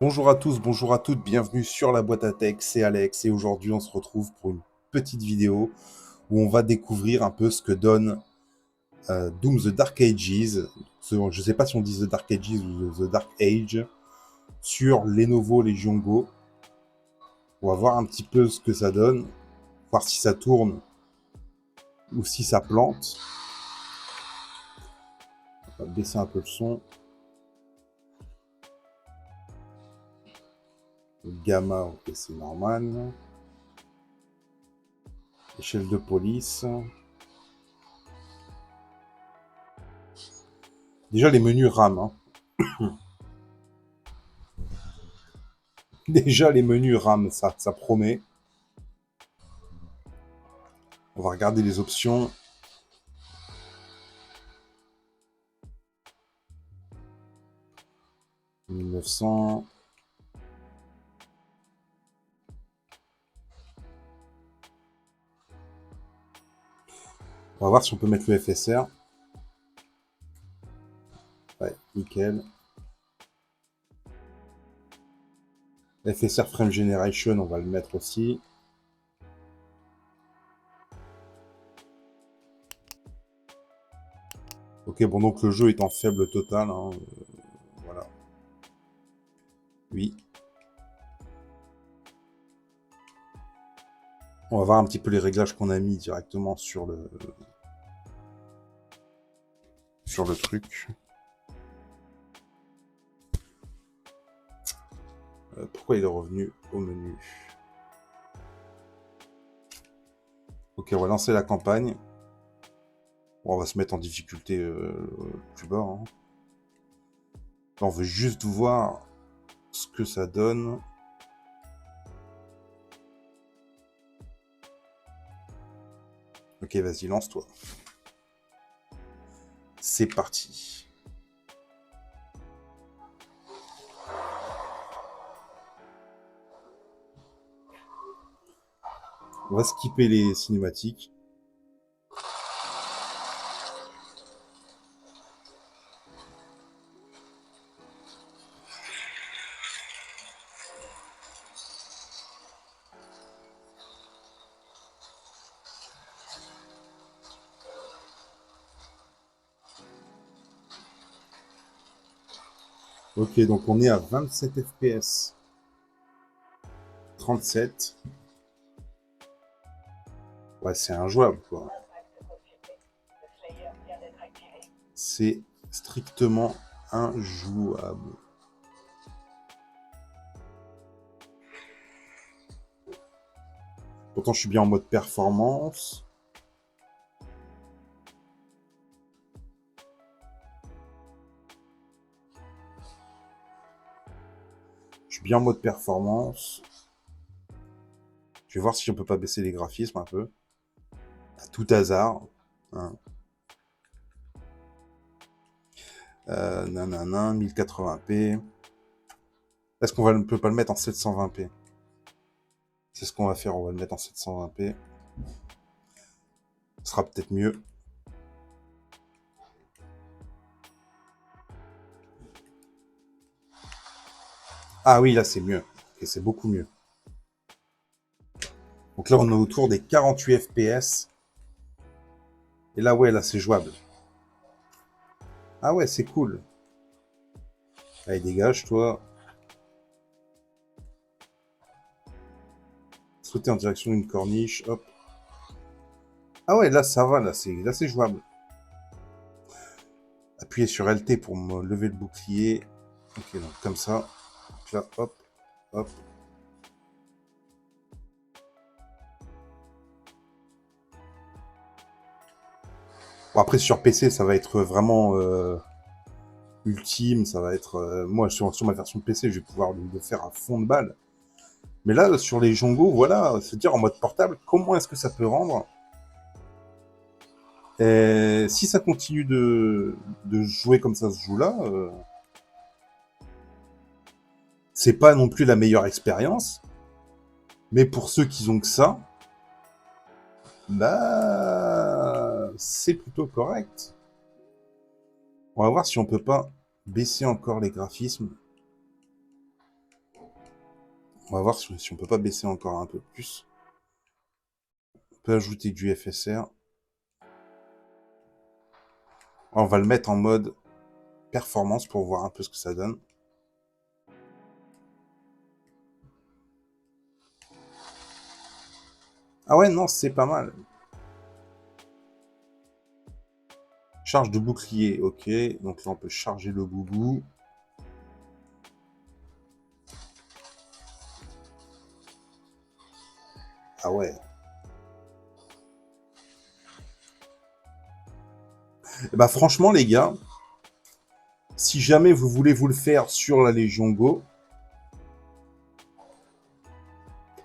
Bonjour à tous, bonjour à toutes, bienvenue sur la boîte à tech, c'est Alex et aujourd'hui on se retrouve pour une petite vidéo où on va découvrir un peu ce que donne Doom The Dark Ages, je sais pas si on dit The Dark Ages ou The Dark Age, sur Lenovo Legion Go. On va voir un petit peu ce que ça donne, voir si ça tourne ou si ça plante. On va baisser un peu le son. Le gamma, ok, c'est normal. Échelle de police. Déjà les menus RAM, hein. Déjà les menus RAM, ça promet. On va regarder les options. 1900. On va voir si on peut mettre le FSR. Ouais, nickel. FSR Frame Generation, on va le mettre aussi. Ok, bon, donc le jeu est en faible total, hein, voilà. Oui. On va voir un petit peu les réglages qu'on a mis directement sur le truc. Pourquoi il est revenu au menu? Ok, on va lancer la campagne. Bon, on va se mettre en difficulté plus bas, hein. Là, on veut juste voir ce que ça donne. Ok, vas-y, lance-toi. C'est parti. On va skipper les cinématiques. Ok, donc on est à 27 FPS. 37. Ouais, c'est injouable, quoi. C'est strictement injouable. Pourtant, je suis bien en mode performance. Je suis bien en mode performance. Je vais voir si on peut pas baisser les graphismes un peu. À tout hasard. Hein. Nanana, 1080p. Est-ce qu'on ne peut pas le mettre en 720p? C'est ce qu'on va faire, on va le mettre en 720p. Ce sera peut-être mieux. Ah oui, là c'est mieux. Et c'est beaucoup mieux. Donc là on est autour des 48 FPS. Et là ouais, là c'est jouable. Ah ouais, c'est cool. Allez, dégage toi. Sauter en direction d'une corniche, hop. Ah ouais, là ça va, là c'est jouable. Appuyer sur LT pour me lever le bouclier. Ok, donc comme ça. Donc là, hop, hop. Bon, après sur PC, ça va être vraiment ultime. Ça va être moi sur ma version PC, je vais pouvoir le faire à fond de balle. Mais là, sur les Jongo, voilà, se dire en mode portable, comment est-ce que ça peut rendre? Et si ça continue de jouer comme ça se joue là, c'est pas non plus la meilleure expérience. Mais pour ceux qui ont que ça, bah, c'est plutôt correct. On va voir si on peut pas baisser encore les graphismes. On va voir si on peut pas baisser encore un peu plus. On peut ajouter du FSR. On va le mettre en mode performance pour voir un peu ce que ça donne. Ah ouais, non, c'est pas mal. Charge de bouclier, ok. Donc là, on peut charger le boubou. Ah ouais. Et bah franchement, les gars, si jamais vous voulez vous le faire sur la Légion Go,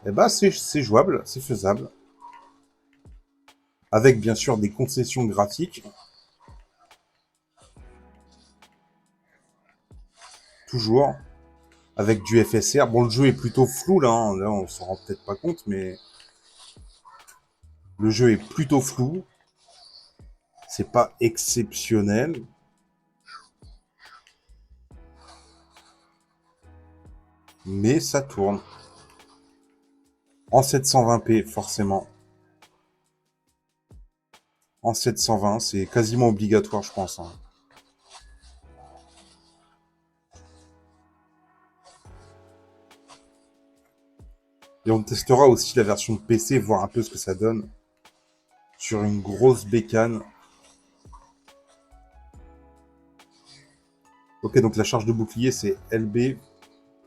eh bah c'est jouable, c'est faisable. Avec bien sûr des concessions graphiques. Toujours. Avec du FSR. Bon, le jeu est plutôt flou là, hein. Là on s'en rend peut-être pas compte, mais le jeu est plutôt flou. C'est pas exceptionnel. Mais ça tourne. En 720p, forcément. En 720, c'est quasiment obligatoire, je pense. Hein. Et on testera aussi la version PC, voir un peu ce que ça donne. Sur une grosse bécane. Ok, donc la charge de bouclier, c'est LB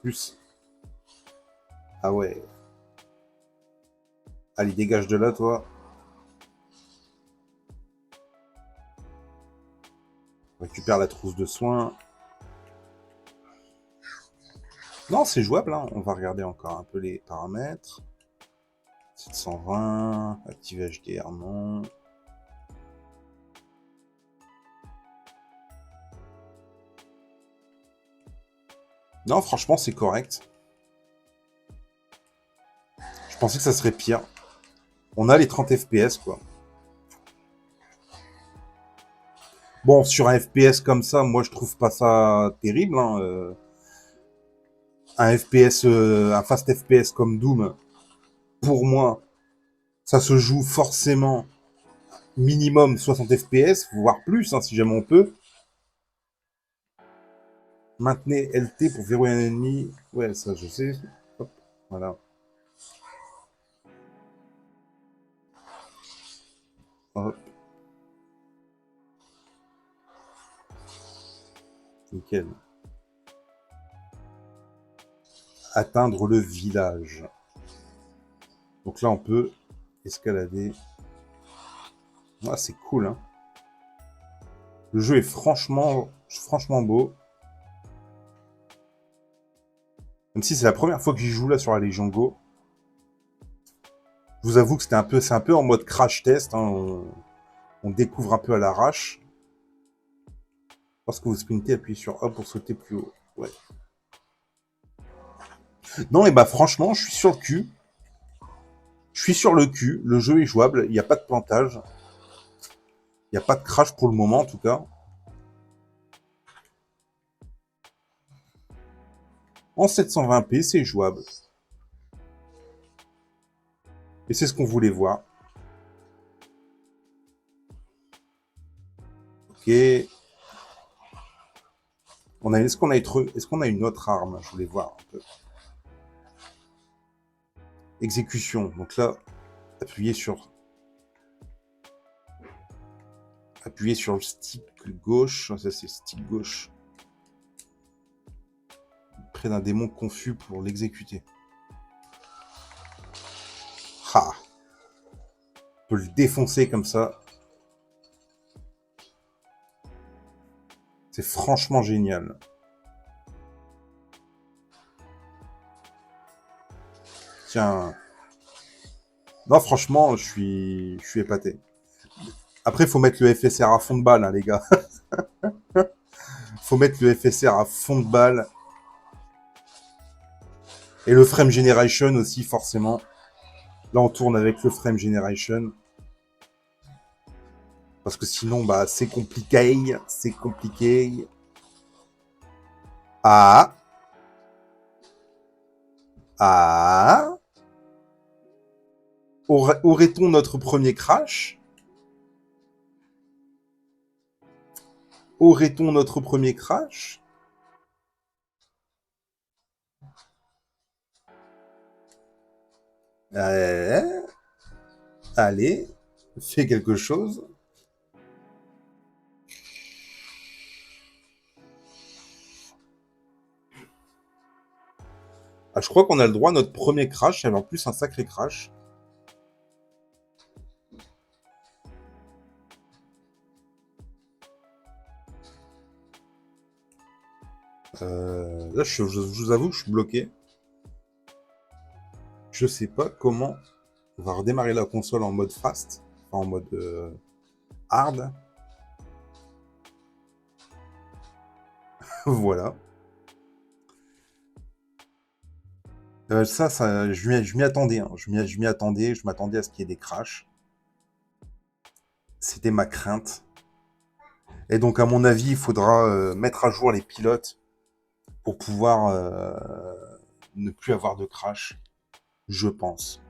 plus... Ah ouais. Allez, dégage de là, toi. On récupère la trousse de soins. Non, c'est jouable, hein. On va regarder encore un peu les paramètres. 720, activer HDR, non. Non, franchement, c'est correct. Je pensais que ça serait pire. On a les 30 FPS, quoi. Bon, sur un FPS comme ça, moi, je trouve pas ça terrible. Hein. Un FPS, un fast FPS comme Doom, pour moi, ça se joue forcément minimum 60 FPS, voire plus, hein, si jamais on peut. Maintenez LT pour verrouiller un ennemi. Ouais, ça, je sais. Hop, voilà. Hop. Nickel. Atteindre le village. Donc là, on peut escalader. Ah, c'est cool, hein. Le jeu est franchement beau. Même si c'est la première fois que j'y joue là sur la Légion Go. Je vous avoue que c'est un peu en mode crash test. Hein. On découvre un peu à l'arrache. Lorsque vous sprintez, appuyez sur A pour sauter plus haut. Ouais. Non, et bah franchement, je suis sur le cul. Je suis sur le cul. Le jeu est jouable. Il n'y a pas de plantage. Il n'y a pas de crash pour le moment, en tout cas. En 720p, c'est jouable. Et c'est ce qu'on voulait voir. Ok. Est-ce qu'on a une autre arme? Je voulais voir un peu. Exécution. Donc là, appuyez sur le stick gauche. Ça, c'est stick gauche. Près d'un démon confus pour l'exécuter. Ah. On peut le défoncer comme ça. C'est franchement génial. Tiens. Non, franchement, je suis épaté. Après, il faut mettre le FSR à fond de balle, hein, les gars. Faut mettre le FSR à fond de balle. Et le frame generation aussi, forcément. Là, on tourne avec le frame generation. Parce que sinon, bah, c'est compliqué. C'est compliqué. Ah. Ah, aurait-on notre premier crash? Aurait-on notre premier crash? Euh, Allez, fais quelque chose. Ah, je crois qu'on a le droit à notre premier crash, et en plus un sacré crash. Là, je vous avoue que je suis bloqué. Je sais pas comment on va redémarrer la console en mode fast, enfin, en mode hard. Voilà. Ça je m'y attendais. Hein. Je m'y attendais. Je m'attendais à ce qu'il y ait des crashs. C'était ma crainte. Et donc, à mon avis, il faudra mettre à jour les pilotes pour pouvoir ne plus avoir de crash, je pense.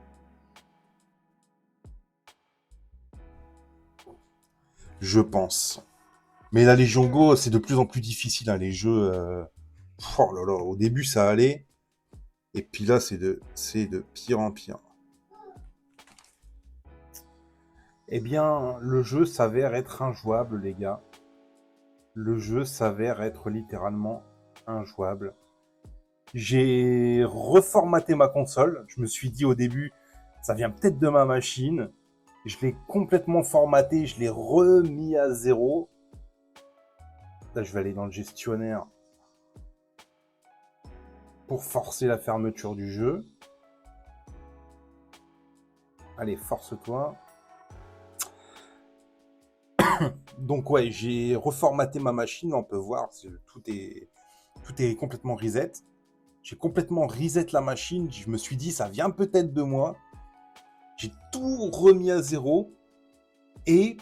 Je pense. Mais la Légion Go, c'est de plus en plus difficile. Hein, les jeux, oh là là, au début, ça allait. Et puis là, c'est de pire en pire. Eh bien, le jeu s'avère être injouable, les gars. Le jeu s'avère être littéralement injouable. J'ai reformaté ma console. Je me suis dit au début, ça vient peut-être de ma machine. Je l'ai complètement formaté, je l'ai remis à zéro. Là, je vais aller dans le gestionnaire pour forcer la fermeture du jeu. Allez, force-toi. Donc ouais, j'ai reformaté ma machine, on peut voir, tout est complètement reset. J'ai complètement reset la machine, je me suis dit ça vient peut-être de moi. J'ai tout remis à zéro et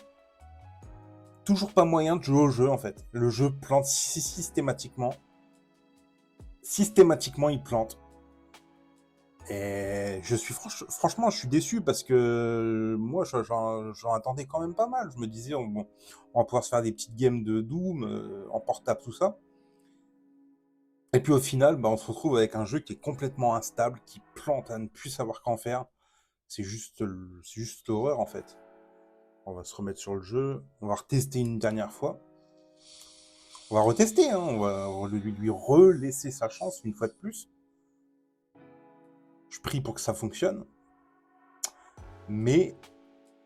toujours pas moyen de jouer au jeu en fait. Le jeu plante systématiquement. Systématiquement il plante. Et franchement, je suis déçu parce que moi, j'en attendais quand même pas mal. Je me disais, bon, on va pouvoir se faire des petites games de Doom en portable, tout ça. Et puis au final, bah, on se retrouve avec un jeu qui est complètement instable, qui plante à ne plus savoir qu'en faire. C'est juste l'horreur en fait. On va se remettre sur le jeu, on va retester une dernière fois. On va retester, hein, on va lui relaisser sa chance une fois de plus. Je prie pour que ça fonctionne. Mais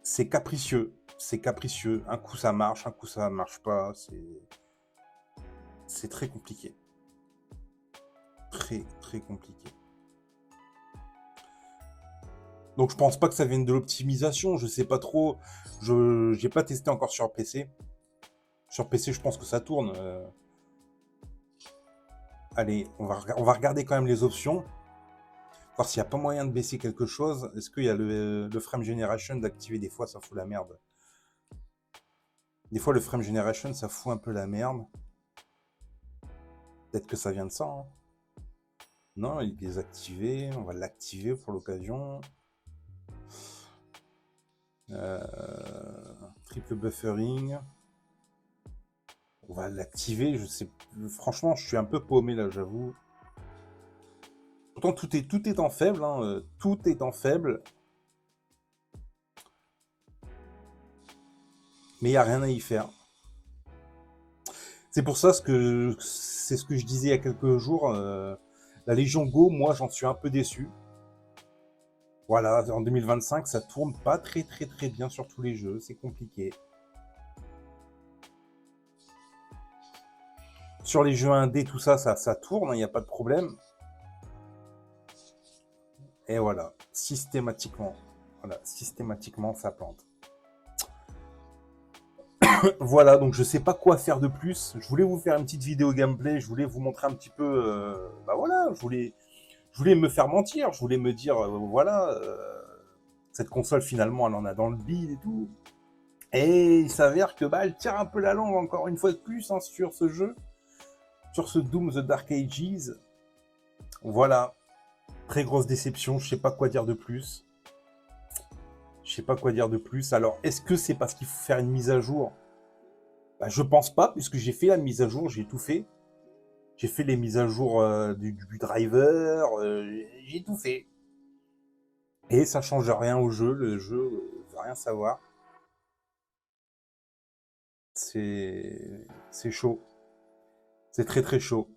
c'est capricieux. C'est capricieux. Un coup ça marche, un coup ça marche pas. C'est très compliqué. Très, très compliqué. Donc je pense pas que ça vienne de l'optimisation. Je sais pas trop. Je n'ai pas testé encore sur PC. Sur PC, je pense que ça tourne. Allez, on va regarder quand même les options. Voir s'il n'y a pas moyen de baisser quelque chose. Est-ce qu'il y a le frame generation d'activer? Des fois, ça fout la merde. Des fois, le frame generation, ça fout un peu la merde. Peut-être que ça vient de ça. Hein. Non, il est désactivé. On va l'activer pour l'occasion. Triple buffering. On va l'activer. Je sais. Franchement, je suis un peu paumé là, j'avoue. Pourtant, tout est en faible. Hein. Tout est en faible. Mais il n'y a rien à y faire. C'est pour ça c'est ce que je disais il y a quelques jours. La Légion Go, moi, j'en suis un peu déçu. Voilà, en 2025, ça tourne pas très très très bien sur tous les jeux. C'est compliqué. Sur les jeux indés, tout ça, ça tourne, il n'y a pas de problème. Et voilà, systématiquement, ça plante. Voilà, donc je sais pas quoi faire de plus. Je voulais vous faire une petite vidéo gameplay, je voulais vous montrer un petit peu, bah voilà, je voulais me faire mentir, je voulais me dire, voilà, cette console finalement, elle en a dans le bide et tout. Et il s'avère que bah, elle tire un peu la langue encore une fois de plus hein, sur ce Doom the Dark Ages. Voilà. Très grosse déception, je sais pas quoi dire de plus. Je sais pas quoi dire de plus. Alors, est-ce que c'est parce qu'il faut faire une mise à jour? Bah, je pense pas, puisque j'ai fait la mise à jour, j'ai tout fait. J'ai fait les mises à jour du driver, j'ai tout fait. Et ça change rien au jeu, le jeu veut rien savoir. C'est chaud. C'est très très chaud.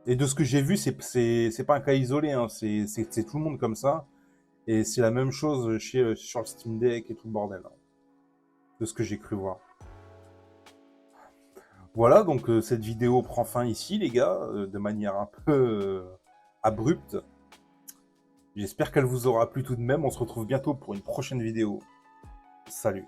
Et de ce que j'ai vu, c'est pas un cas isolé, hein. C'est tout le monde comme ça. Et c'est la même chose sur le Steam Deck et tout le bordel, hein, de ce que j'ai cru voir. Voilà, donc cette vidéo prend fin ici, les gars, de manière un peu abrupte. J'espère qu'elle vous aura plu tout de même. On se retrouve bientôt pour une prochaine vidéo. Salut.